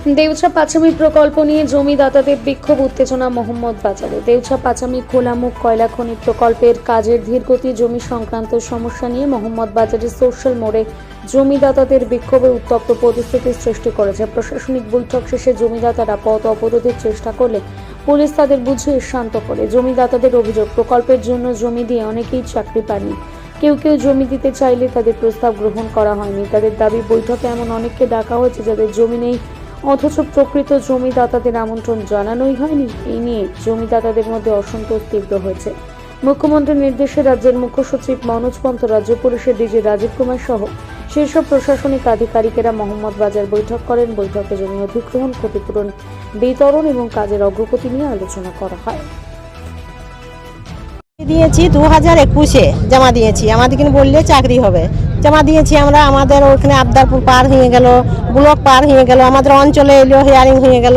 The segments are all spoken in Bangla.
দেউছা পাচামি প্রকল্প নিয়ে জমিদাতাদের বিক্ষোভ উত্তেজনা মোহাম্মদ বাজারে। দেউছা পাচামি খোলামুখ কয়লা খনি প্রকল্পের কাজের ধীরগতি জমি সংক্রান্ত সমস্যা নিয়ে মোহাম্মদ বাজারের সোশ্যাল মোড়ে জমিদাতাদের বিক্ষোভে উত্তপ্ত পরিস্থিতির সৃষ্টি করেছে। প্রশাসনিক বৈঠক শেষে জমিদাতারা পথ অবরোধের চেষ্টা করলে পুলিশ তাদের বুঝিয়ে শান্ত করে। জমিদাতাদের অভিযোগ, প্রকল্পের জন্য জমি দিয়ে অনেকেই চাকরি পাননি, কেউ কেউ জমি দিতে চাইলে তাদের প্রস্তাব গ্রহণ করা হয়নি। তাদের দাবি, বৈঠকে এমন অনেককে ডাকা হয়েছে যাদের জমি নেই, অথচ প্রকৃত জমিদাতাদের আমন্ত্রণ জানানোই হয়নি। এই নিয়ে জমিদাতাদের মধ্যে অসন্তোষ তীব্র হয়েছে। মুখ্যমন্ত্রীর নির্দেশে রাজ্যের মুখ্য সচিব মনোজ পন্ত, রাজ্য পুলিশের ডিজি রাজীব কুমার সহ শীর্ষ প্রশাসনিক আধিকারিকেরা মোহাম্মদ বাজার বৈঠক করেন। বৈঠকে জমি অধিগ্রহণ, ক্ষতিপূরণ বিতরণ এবং কাজের অগ্রগতি নিয়ে আলোচনা করা হয়। দিয়েছি 2021-এ জমা দিয়েছি, আমাদেরকে বললে চাকরি হবে। জমা দিয়েছি আমরা, আমাদের ওখানে আবদারপুর পার হয়ে গেল, ব্লক পার হয়ে গেল, আমাদের অঞ্চলে এলো, হিয়ারিং হয়ে গেল,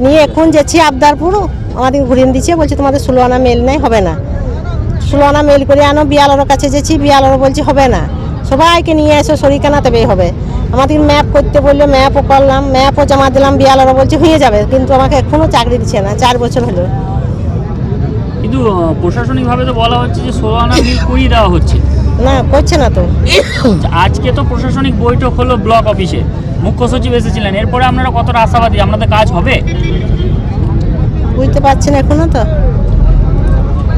নিয়ে এখন যাচ্ছি আবদারপুর, আমাদেরকে ঘুরিয়ে দিচ্ছে, বলছে তোমাদের 16 আনা মেল নেই, হবে না। 16 আনা মেল করে আনো, বিয়ালরের কাছে যাচ্ছি, বিয়ালর বলছে হবে না, সবাইকে নিয়ে এসো শরিকানা তবেই হবে। আমাদের ম্যাপ করতে বললো, ম্যাপও করলাম, ম্যাপও জমা দিলাম, বিয়ালর বলছে হয়ে যাবে, কিন্তু আমাকে এখনও চাকরি দিচ্ছে না, 4 বছর হলো। কিন্তু প্রশাসনিকভাবে তো বলা হচ্ছে যে 16 আনা বিল করিয়ে দেওয়া হচ্ছে, না করছে না তো। আজকে তো প্রশাসনিক বৈঠক হলো ব্লক অফিসে, মুখ্য সচিব এসেছিলেন, এরপরে আপনারা কতটা আশাবাদী, আপনাদের কাজ হবে? বুঝতে পারছেন এখনো তো।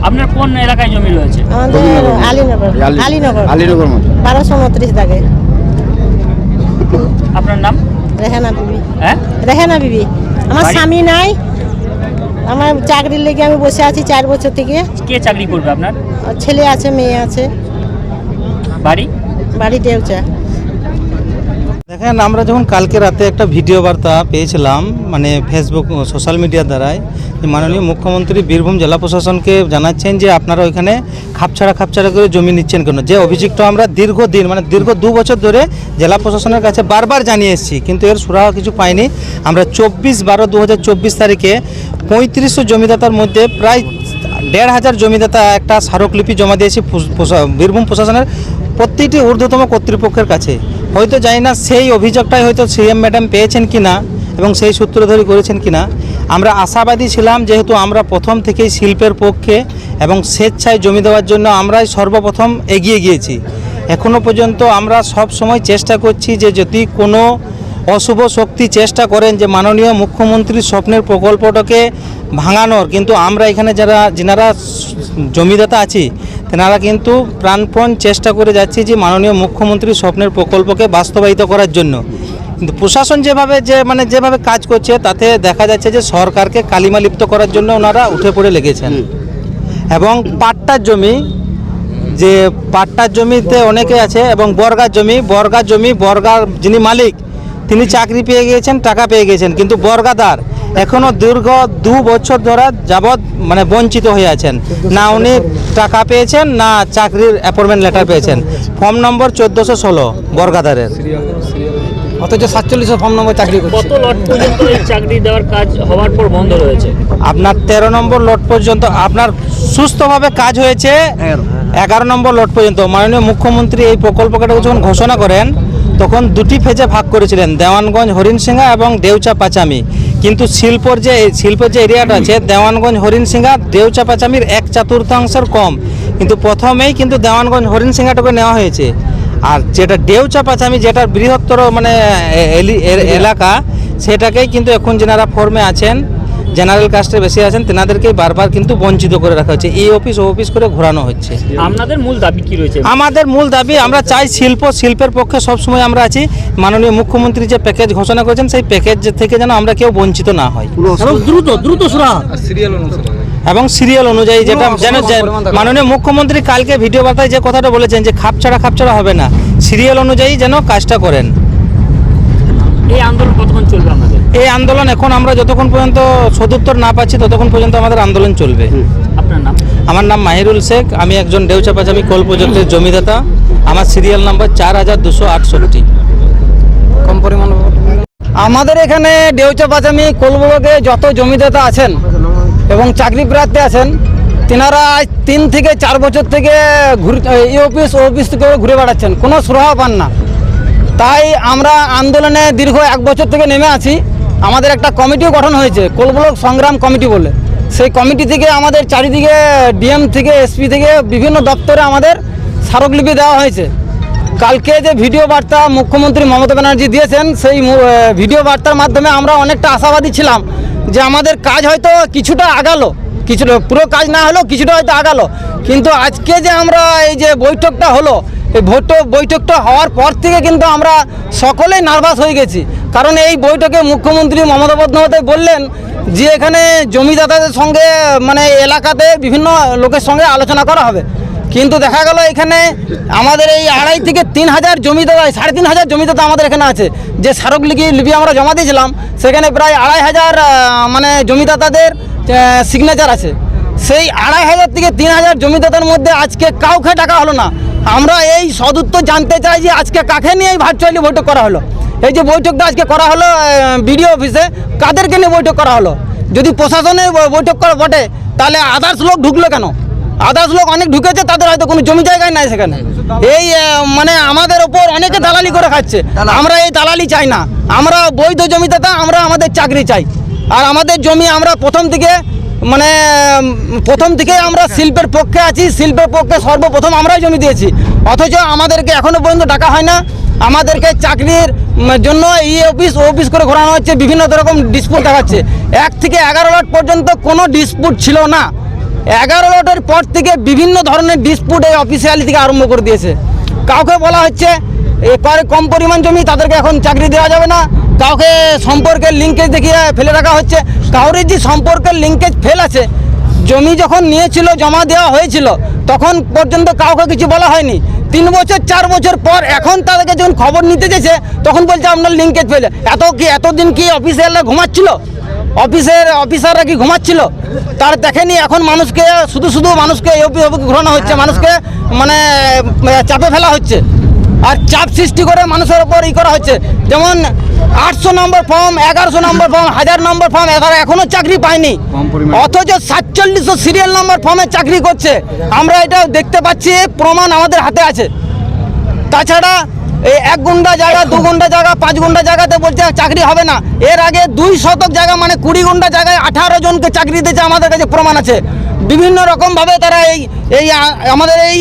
আপনার কোন এলাকায় জমি রয়েছে? আমাদের আলীনগর 1229 দাগে। আপনার নাম? রেহানা বিবি। হ্যাঁ, রেহানা বিবি। আমার বাড়ি? স্বামী নাই, আমার চাকরির লেগে আমি বসে আছি 4 বছর থেকে। কে চাকরি করবে আপনার? ছেলে আছে, মেয়ে আছে। বাড়ি? বাড়ি দেউচা। দেখেন, আমরা যখন কালকে রাতে একটা ভিডিও বার্তা পেয়েছিলাম, মানে ফেসবুক সোশ্যাল মিডিয়ার দ্বারাই, মাননীয় মুখ্যমন্ত্রী বীরভূম জেলা প্রশাসনকে জানাচ্ছেন যে আপনারা ওইখানে খাপছাড়া করে জমি নিচ্ছেন কেন। যে অভিযোগটা আমরা দীর্ঘ 2 বছর ধরে জেলা প্রশাসনের কাছে বারবার জানিয়ে এসেছি, কিন্তু এর সুরাহা কিছু পাইনি। আমরা 24/12/2024 তারিখে 3500 জমিদাতার মধ্যে প্রায় 1500 জমিদাতা একটা স্মারকলিপি জমা দিয়েছি বীরভূম প্রশাসনের প্রত্যেকটি ঊর্ধ্বতম কর্তৃপক্ষের কাছে। হয়তো জানি না সেই অভিযোগটাই হয়তো সিএম ম্যাডাম পেয়েছেন কিনা এবং সেই সূত্র ধরে করেছেন কিনা। আমরা আশাবাদী ছিলাম, যেহেতু আমরা প্রথম থেকেই শিল্পের পক্ষে এবং স্বেচ্ছায় জমি দেওয়ার জন্য আমরাই সর্বপ্রথম এগিয়ে গিয়েছি। এখনও পর্যন্ত আমরা সব সময় চেষ্টা করছি যে যদি কোনো অশুভ শক্তি চেষ্টা করেন যে মাননীয় মুখ্যমন্ত্রীর স্বপ্নের প্রকল্পটাকে ভাঙানোর, কিন্তু আমরা এখানে যারা জমিদাতা আছি তেনারা কিন্তু প্রাণপণ চেষ্টা করে যাচ্ছি যে মাননীয় মুখ্যমন্ত্রীর স্বপ্নের প্রকল্পকে বাস্তবায়িত করার জন্য। কিন্তু প্রশাসন যেভাবে কাজ করছে তাতে দেখা যাচ্ছে যে সরকারকে কালিমালিপ্ত করার জন্য ওনারা উঠে পড়ে লেগেছেন। এবং পাট্টার জমিতে অনেকে আছে, এবং বর্গার বর্গার যিনি মালিক তিনি চাকরি পেয়ে গিয়েছেন, টাকা পেয়ে গিয়েছেন, কিন্তু বর্গাদার এখনও দীর্ঘ 2 বছর ধরে যাবৎ বঞ্চিত হয়ে আছেন। না উনি টাকা পেয়েছেন, না চাকরির অ্যাপয়েন্টমেন্ট লেটার পেয়েছেন। ফর্ম নম্বর 1416 বর্গাদারের, অথচ 47 ফর্ম নম্বর চাকরি করছে। কত লট পর্যন্ত এই চাকরি দেওয়ার কাজ হওয়ার পর বন্ধ রয়েছে? আপনার 13 নম্বর লট পর্যন্ত আপনার সুস্থভাবে কাজ হয়েছে, 11 নম্বর লট পর্যন্ত। মাননীয় মুখ্যমন্ত্রী এই প্রকল্পটা যখন ঘোষণা করেন তখন 2টি ফেজে ভাগ করেছিলেন, দেওয়ানগঞ্জ হরিণসিংহা এবং দেউচা পাচামি। কিন্তু শিল্পের যে এরিয়াটা আছে দেওয়ানগঞ্জ হরিণসিংহা দেউচা পাচামির 1/4 কম, কিন্তু প্রথমেই কিন্তু দেওয়ানগঞ্জ হরিণসিংহাটাকে নেওয়া হয়েছে। আর যেটা দেউচা পাচামি, যেটা বৃহত্তর এলাকা, সেটাকেই কিন্তু এখন যেনারা ফর্মে আছেন, জেনারেল কাস্টে বেশি আছেন, তেনাদেরকেই বারবার কিন্তু বঞ্চিত করে রাখা হচ্ছে, এই অফিস ও অফিস করে ঘোরানো হচ্ছে। আপনাদের মূল দাবি কি রয়েছে? আমাদের মূল দাবি, আমরা চাই শিল্পের পক্ষে সবসময় আমরা আছি। মাননীয় মুখ্যমন্ত্রী যে প্যাকেজ ঘোষণা করেছেন সেই প্যাকেজ থেকে যেন আমরা কেউ বঞ্চিত না হই, দ্রুত সুরাহা এবং সিরিয়াল অনুযায়ী, যেটা যেন মাননীয় মুখ্যমন্ত্রী কালকে ভিডিও বার্তায় যে কথাটা বলেছেন যে খাপছাড়া হবে না, সিরিয়াল অনুযায়ী যেন কাজটা করেন। এই আন্দোলন কতক্ষণ চলবে আপনাদের? এই আন্দোলন এখন আমরা যতক্ষণ পর্যন্ত সদুত্তর না পাচ্ছি ততক্ষণ পর্যন্ত আমাদের আন্দোলন চলবে। আপনার নাম? আমার নাম মাহিরুল শেখ, আমি একজন দেউচা পাচামি কোল প্রজেক্টের জমিদাতা। আমার সিরিয়াল নাম্বার 4268। কম পরিমাণ। আমাদের এখানে দেউচা পাচামি কোল ব্লকে যত জমিদাতা আছেন এবং চাকরি প্রার্থী আছেন, তেনারা আজ 3 থেকে 4 বছর থেকে এই অফিস ও অফিস থেকে ঘুরে বেড়াচ্ছেন, কোনো সুরাহা পান না। তাই আমরা আন্দোলনে দীর্ঘ 1 বছর থেকে নেমে আছি। আমাদের একটা কমিটিও গঠন হয়েছে, কোল ব্লক সংগ্রাম কমিটি বলে। সেই কমিটি থেকে আমাদের চারিদিকে ডিএম থেকে এসপি থেকে বিভিন্ন দপ্তরে আমাদের স্মারকলিপি দেওয়া হয়েছে। কালকে যে ভিডিও বার্তা মুখ্যমন্ত্রী মমতা ব্যানার্জি দিয়েছেন, সেই ভিডিও বার্তার মাধ্যমে আমরা অনেকটা আশাবাদী ছিলাম যে আমাদের কাজ হয়তো কিছুটা আগালো, কিছুটা, পুরো কাজ না হলেও কিছুটা হয়তো আগালো। কিন্তু আজকে যে আমরা এই যে বৈঠকটা হলো, এই বৈঠকটা হওয়ার পর থেকে কিন্তু আমরা সকলেই নার্ভাস হয়ে গেছি। কারণ এই বৈঠকে মুখ্যমন্ত্রী মমতা বন্দ্যোপাধ্যায় বললেন যে এখানে জমিদাতাদের সঙ্গে মানে এলাকাতে বিভিন্ন লোকের সঙ্গে আলোচনা করা হবে। কিন্তু দেখা গেল এখানে আমাদের এই 2.5 থেকে 3,000 জমিদাতা, 3,500 জমিদাতা আমাদের এখানে আছে। যে স্মারকলিপি আমরা জমা দিয়েছিলাম সেখানে প্রায় 2,500 মানে জমিদাতাদের সিগনেচার আছে। সেই 2,500 থেকে 3,000 জমিদাতার মধ্যে আজকে কাউকে ডাকা হলো না। আমরা এই সদুত্তর জানতে চাই যে আজকে কাকে নিয়ে এই ভার্চুয়ালি বৈঠক করা হলো। এই যে বৈঠকটা আজকে করা হলো বিডিও অফিসে, কাদেরকে নিয়ে বৈঠক করা হলো? যদি প্রশাসনের বৈঠক করা বটে তাহলে আদার্স লোক ঢুকলো কেন? আদার্স লোক অনেক ঢুকেছে, তাদের হয়তো কোনো জমি জায়গায় নাই সেখানে। এই মানে আমাদের ওপর অনেকে দালালি করে খাচ্ছে। আমরা এই দালালি চাই না, আমরা বৈধ জমিদাতা, আমরা আমাদের চাকরি চাই। আর আমাদের জমি আমরা প্রথম থেকে আমরা শিল্পের পক্ষে আছি, শিল্পের পক্ষে সর্বপ্রথম আমরাই জমি দিয়েছি। অথচ আমাদেরকে এখনো পর্যন্ত ডাকা হয় না। আমাদেরকে চাকরির জন্য এই অফিস ও অফিস করে ঘোরানো হচ্ছে, বিভিন্ন রকম ডিসপুট দেখাচ্ছে। 1 থেকে 11 লট পর্যন্ত কোনো ডিসপুট ছিল না। 11 লটের পর থেকে বিভিন্ন ধরনের ডিসপুট এই অফিসিয়ালি থেকে আরম্ভ করে দিয়েছে। কাউকে বলা হচ্ছে কম পরিমাণ জমি তাদেরকে এখন চাকরি দেওয়া যাবে না, কাউকে সম্পর্কের লিঙ্কেজ দেখিয়ে ফেলে রাখা হচ্ছে। কাউরের যে সম্পর্কের লিঙ্কেজ ফেল আছে, জমি যখন নিয়েছিল জমা দেওয়া হয়েছিল তখন পর্যন্ত কাউকে কিছু বলা হয়নি। 3 বছর 4 বছর পর এখন তাদেরকে যখন খবর নিতে যেছে তখন বলছে আপনার লিঙ্কেজ ফেলে। এতদিন কি অফিসিয়ালরা ঘুমাচ্ছিল? অফিসাররা কি ঘুমাচ্ছিল? তার দেখেনি এখন মানুষকে শুধু মানুষকে ঘোরানো হচ্ছে, মানুষকে মানে চাপে ফেলা হচ্ছে আর চাপ সৃষ্টি করে মানুষের ওপর করা হচ্ছে। যেমন 800 নম্বর ফর্ম, 1100 নম্বর ফর্ম, 1000 নম্বর ফর্ম, এরা এখনো চাকরি পায়নি, অথচ 4700 সিরিয়াল নম্বর ফর্মে চাকরি করছে। আমরা এটা দেখতে পাচ্ছি, প্রমাণ আমাদের হাতে আছে। তাছাড়া এই 1 গুন্ডা জায়গা, 2 গুন্ডা জায়গা, 5 গুন্ডা জায়গাতে বলছে চাকরি হবে না। এর আগে 2 শতক জায়গা মানে 20 গুন্ডা জায়গায় 18 জনকে চাকরি দিয়েছে, আমাদের কাছে প্রমাণ আছে। বিভিন্ন রকমভাবে তারা এই আমাদের এই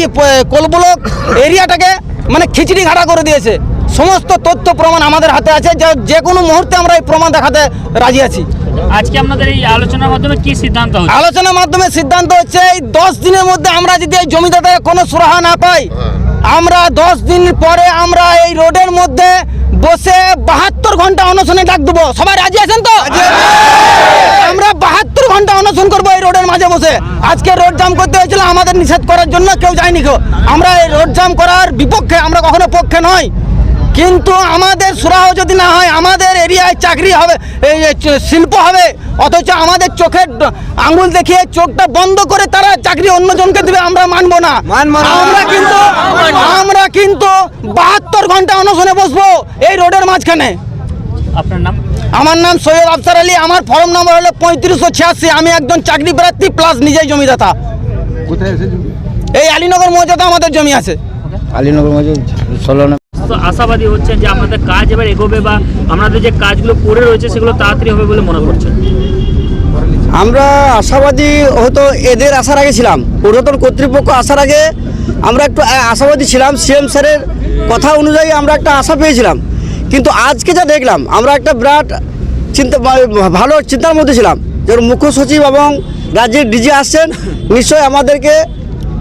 কোল ব্লক এরিয়াটাকে মানে খিচড়ি ঘাটা করে দিয়েছে। সমস্ত তথ্য প্রমাণ আমাদের হাতে আছে, যে কোনো মুহূর্তে আমরা এই প্রমাণ দেখাতে রাজি আছি। আজকে আপনাদের এই আলোচনার মাধ্যমে কি সিদ্ধান্ত হচ্ছে? আলোচনার মাধ্যমে সিদ্ধান্ত হচ্ছে এই 10 দিনের মধ্যে আমরা যদি এই জমিদাতার কোনো সুরাহা না পাই, আমরা 10 দিন পরে আমরা এই রোডের মধ্যে বসে 72 ঘন্টা অনশনে ডাক দেবো। সবাই রাজি আছেন তো? আমরা 72 ঘন্টা অনশন করবো এই রোডের মাঝে বসে। আজকে রোড জাম করতে হয়েছিল, আমাদের নিষেধ করার জন্য কেউ যায়নি। আমরা এই রোড জাম করার বিপক্ষে, আমরা কখনো পক্ষে নয়। কিন্তু আমাদের সুরাহ যদি না হয়, আমাদের এরিয়ায় চাকরি হবে, এই শিল্প হবে, অথচ আমাদের চোখের আঙুল দেখিয়ে চোখটা বন্ধ করে তারা চাকরি অন্যজনকে দেবে, আমরা মানবো না। আমরা কিন্তু 72 ঘন্টা অনশনে বসবো এই রোডের মাঝখানে। আপনার নাম? আমার নাম সৈয়দ আফসার আলী, আমার ফর্ম নম্বর হলো 3586। আমি একজন চাকরি প্রার্থী প্লাস নিজেই জমিদাতা। এই আলীনগর মৌজাতে আমাদের জমি আছে। আলীনগর মৌজা 16 তো আশাবাদী হচ্ছেন যে আপনাদের কাজ এবার এগোবে বা আপনাদের যে কাজগুলো পড়ে রয়েছে সেগুলো তাড়াতাড়ি হবে বলে মনে করছেন? আমরা আশাবাদী হয়তো এদের আসার আগে ছিলাম, ঊর্ধ্বতন কর্তৃপক্ষ আসার আগে আমরা একটু আশাবাদী ছিলাম। সিএম স্যারের কথা অনুযায়ী আমরা একটা আশা পেয়েছিলাম। কিন্তু আজকে যা দেখলাম আমরা একটা বিরাট ভালো চিন্তার মধ্যে ছিলাম। যেমন মুখ্য সচিব এবং রাজ্যের ডিজি আসছেন, নিশ্চয়ই আমাদেরকে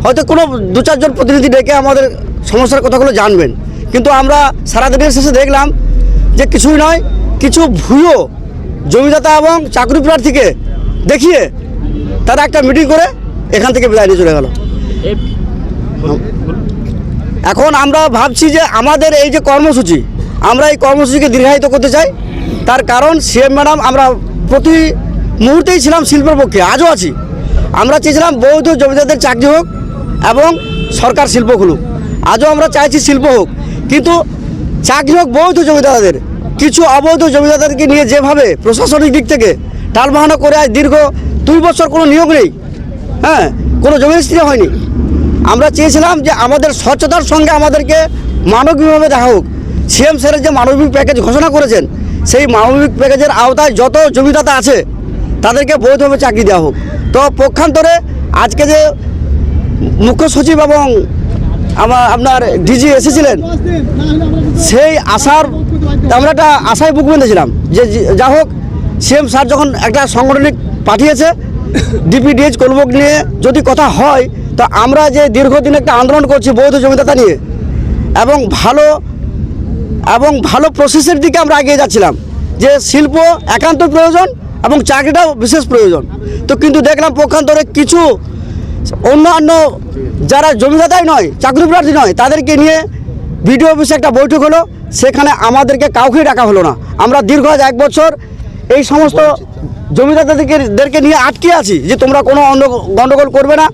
হয়তো কোনো 2-4 জন প্রতিনিধি ডেকে আমাদের সমস্যার কথাগুলো জানবেন। কিন্তু আমরা সারা দিনের শেষে দেখলাম যে কিছুই নয়, কিছু ভুয়ো জমিদাতা এবং চাকরি প্রার্থীকে দেখিয়ে তারা একটা মিটিং করে এখান থেকে বিদায় নিয়ে চলে গেল। এখন আমরা ভাবছি যে আমাদের এই যে কর্মসূচি, আমরা এই কর্মসূচিকে দীর্ঘায়িত করতে চাই। তার কারণ সিএম ম্যাডাম, আমরা প্রতি মুহূর্তেই ছিলাম শিল্পের পক্ষে, আজও আছি। আমরা চেয়েছিলাম বৈধ জমিদারদের চাকরি হোক এবং সরকার শিল্প খুলুক। আজও আমরা চাইছি শিল্প হোক, কিন্তু চাকরি হোক বৈধ জমিদারদের। কিছু অবৈধ জমিদারদেরকে নিয়ে যেভাবে প্রশাসনিক দিক থেকে টালবাহানা করে আজ দীর্ঘ 2 বছর কোনো নিয়োগ নেই, কোনো জমি রেজিস্ট্রি হয়নি। আমরা চেয়েছিলাম যে আমাদের স্বচ্ছতার সঙ্গে আমাদেরকে মানবিকভাবে দেখা হোক। সিএম স্যারের যে মানবিক প্যাকেজ ঘোষণা করেছেন, সেই মানবিক প্যাকেজের আওতায় যত জমিদাতা আছে তাদেরকে বৈধভাবে চাকরি দেওয়া হোক। তো পক্ষান্তরে আজকে যে মুখ্য সচিব এবং আপনার ডিজি এসেছিলেন, সেই আশার আমরা একটা আশায় বুক বেঁধেছিলাম যে যা হোক সিএম স্যার যখন একটা সাংগঠনিক পাঠিয়েছে ডিপিডিএইচ কোলবুক নিয়ে যদি কথা হয়, তো আমরা যে দীর্ঘদিন একটা আন্দোলন করছি বৈধ জমিদাতা নিয়ে এবং ভালো প্রসেসের দিকে আমরা এগিয়ে যাচ্ছিলাম, যে শিল্প একান্ত প্রয়োজন এবং চাকরিটাও বিশেষ প্রয়োজন। তো কিন্তু দেখলাম পক্ষান্তরে কিছু অন্যান্য যারা জমিদাতাই নয়, চাকরি প্রার্থী নয়, তাদেরকে নিয়ে বিডিও অফিসে একটা বৈঠক হলো, সেখানে আমাদেরকে কাউকেই ডাকা হলো না। আমরা দীর্ঘ 1 বছর এই সমস্ত জমিদাতাদেরকে নিয়ে আটকে আছি যে তোমরা কোনো গণ্ডগোল করবে না,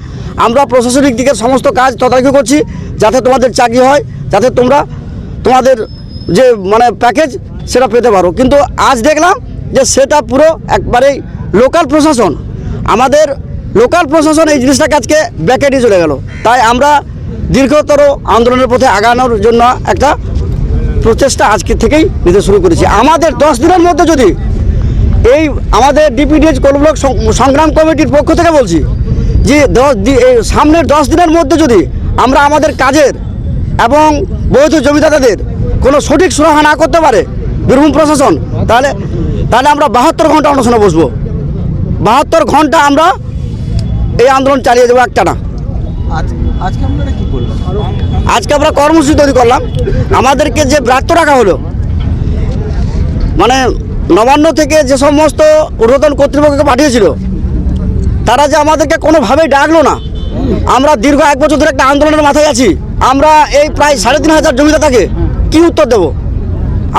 আমরা প্রশাসনিক দিকের সমস্ত কাজ তদারকি করছি যাতে তোমাদের চাকরি হয়, যাতে তোমরা তোমাদের যে মানে প্যাকেজ সেটা পেতে পারো। কিন্তু আজ দেখলাম যে সেটা পুরো একবারেই লোকাল প্রশাসন, আমাদের লোকাল প্রশাসন এই জিনিসটাকে আজকে ব্যাকে নিয়ে চলে গেল। তাই আমরা দীর্ঘতর আন্দোলনের পথে আগানোর জন্য একটা প্রচেষ্টা আজকে থেকেই নিতে শুরু করেছি। আমাদের 10 দিনের মধ্যে যদি এই আমাদের ডিপিডিএইচ কোলব্লক সংগ্রাম কমিটির পক্ষ থেকে বলছি যে সামনের 10 দিনের মধ্যে যদি আমরা আমাদের কাজের এবং বৈধ জমিদাতাদের কোনো সঠিক সুরাহা না করতে পারে বীরভূম প্রশাসন, তাহলে আমরা 72 ঘন্টা অনশনে বসবো। 72 ঘন্টা আমরা এই আন্দোলন চালিয়ে যাবো একটানা। আজকে আমরা কর্মসূচি তৈরি করলাম। আমাদেরকে যে ব্রাত্য রাখা হলো, মানে নবান্ন থেকে যে সমস্ত ঊর্ধ্বতন কর্তৃপক্ষকে পাঠিয়েছিল, তারা যে আমাদেরকে কোনোভাবেই ডাকলো না। আমরা দীর্ঘ 1 বছর ধরে একটা আন্দোলনের মাথায় আছি। আমরা এই প্রায় 3500 জমিদাতাকে কি উত্তর দেব?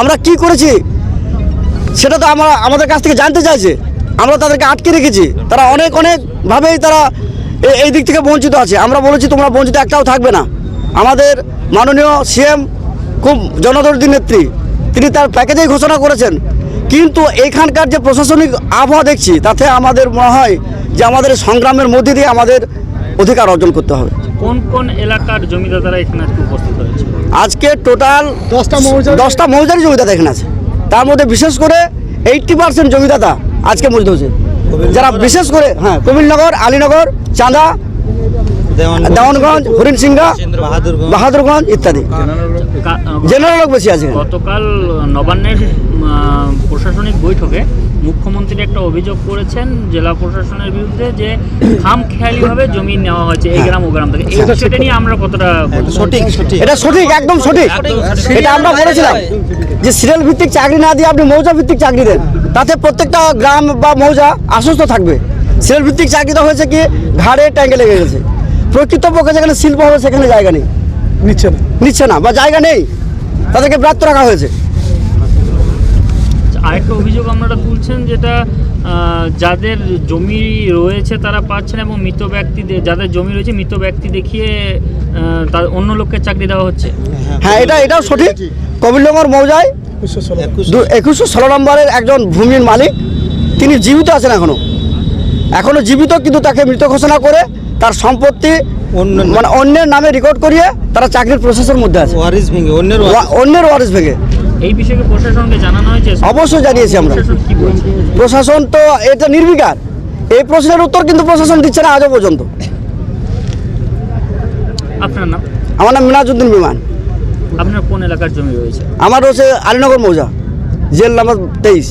আমরা কি করেছি সেটা তো আমাদের কাছ থেকে জানতে চাইছে। আমরা তাদেরকে আটকে রেখেছি, তারা অনেকভাবেই তারা এই দিক থেকে বঞ্চিত আছে। আমরা বলেছি তোমরা বঞ্চিত একটাও থাকবে না। আমাদের মাননীয় সিএম খুব জনদরদী নেত্রী, তিনি তার প্যাকেজেই ঘোষণা করেছেন, কিন্তু এইখানকার যে প্রশাসনিক আবহাওয়া দেখছি তাতে আমাদের মনে হয় যে আমাদের সংগ্রামের মধ্যে দিয়ে আমাদের অধিকার অর্জন করতে হবে। কোন কোন এলাকার জমিদাতারা এখানে আজকে উপস্থিত হয়েছে? আজকে টোটাল 10টা মৌজারই জমিদাতা এখানে আছে। তার মধ্যে বিশেষ করে 80% জমিদাতা আজকে মৌজুদ হয়েছে, যারা বিশেষ করে কবিলনগর, আলীনগর, চাঁদা, দেওয়ানগঞ্জ, হরিণসিংহা, বাহাদুরগঞ্জ ইত্যাদি জেনারেল লোক বেশি আছে। গতকাল নবান্নের প্রশাসনিক বৈঠকে মুখ্যমন্ত্রী একটা অভিযোগ করেছেন জেলা প্রশাসনের বিরুদ্ধে যে খামখেয়ালিভাবে জমি নেওয়া হয়েছে এই গ্রাম ও গ্রাম থেকে। এই বিষয়টা নিয়ে আমরা কতটা সঠিক? এটা সঠিক, একদম সঠিক। এটা আমরা বলেছিলাম যে সিরিয়াল ভিত্তিক চাকরি না দিয়ে আপনি মৌজা ভিত্তিক চাকরি দেন, তাতে প্রত্যেকটা গ্রাম বা মৌজা আশ্বস্ত থাকবে। সিরিয়াল ভিত্তিক চাকরিটা হয়েছে কি ঘাড়ে ট্যাঙ্কে লেগে গেছে। প্রকৃতপক্ষে যেখানে শিল্প হবে সেখানে জায়গা নেই, নিচ্ছে না বা জায়গা নেই, তাদেরকে ব্রাত্য রাখা হয়েছে। আরেকটা অভিযোগ আপনারা তুলছেন, যেটা যাদের জমি রয়েছে তারা পাচ্ছেন এবং মৃত ব্যক্তিদের, যাদের জমি রয়েছে মৃত ব্যক্তি দেখিয়ে তার অন্য লোককে চাকরি দেওয়া হচ্ছে। হ্যাঁ, এটাও সঠিক। কবিলনগর মৌজায় 2116 নম্বরের একজন ভূমির মালিক, তিনি জীবিত আছেন, এখনো জীবিত, কিন্তু তাকে মৃত ঘোষণা করে তার সম্পত্তি মানে অন্যের নামে রেকর্ড করিয়ে তারা চাকরির প্রসেসের মধ্যে আছে। অন্যের ওয়ারিশ ভেঙে এই বিষয়ে প্রশাসনকে জানানো হয়েছে? অবশ্যই জানিয়েছি আমরা। প্রশাসন তো এটা নির্বিকার, এই প্রশ্নের উত্তর কিন্তু প্রশাসন দিচ্ছে না আজও পর্যন্ত। আপনার নাম? আমার নাম মিনাজউদ্দিন বিমান। আপনার কোন এলাকার জমি রয়েছে? আমার রয়েছে আলীনগর মৌজা, জেল নাম্বার 23।